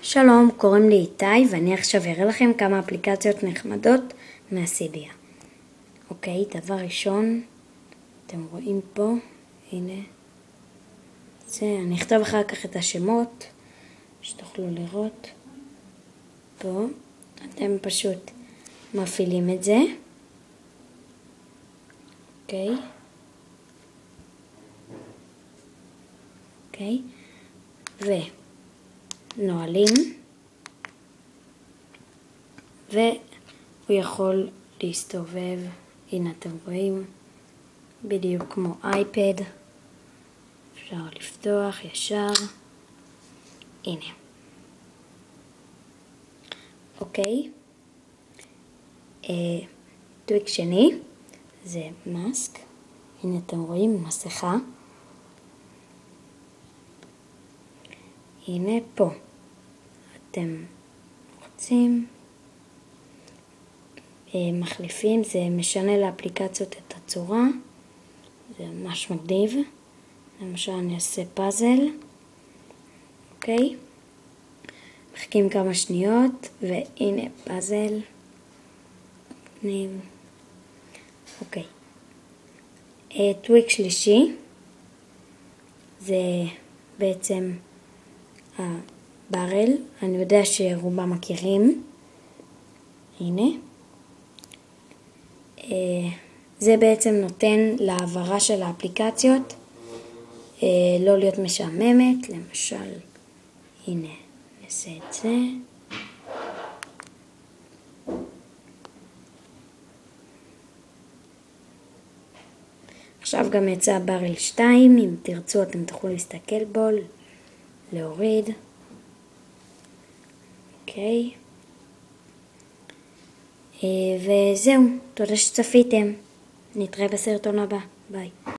שלום, קוראים לי איתי ואני עכשיו אראה לכם כמה אפליקציות נחמדות מהסידיה. אוקיי, דבר ראשון, אתם רואים פה, הנה, אני אכתוב אחר כך את השמות, שתוכלו לראות. פה, אתם פשוט מפעילים את זה. אוקיי, ונועלים, והוא יכול להסתובב, הנה אתם רואים, בדיוק כמו אייפד, אפשר לפתוח ישר, הנה. אוקיי, טוויק שני זה מאסק, הנה אתם רואים מסכה, הנה פה, אתם רוצים, מחליפים, זה משנה לאפליקציות את הצורה, זה ממש מגניב. למשל אני אעשה פאזל, אוקיי, מחכים כמה שניות והנה פאזל, מגניב. אוקיי, טוויק שלישי זה בעצם הברל, אני יודע שרובם מכירים, הנה. זה בעצם נותן להעברה של האפליקציות לא להיות משעממת, למשל, הנה, נעשה את זה. עכשיו גם יצא ברל 2, אם תרצו אתם תוכלו להסתכל בו, להוריד. אוקיי. וזהו, תודה שצפיתם. נתראה בסרטון הבא. ביי.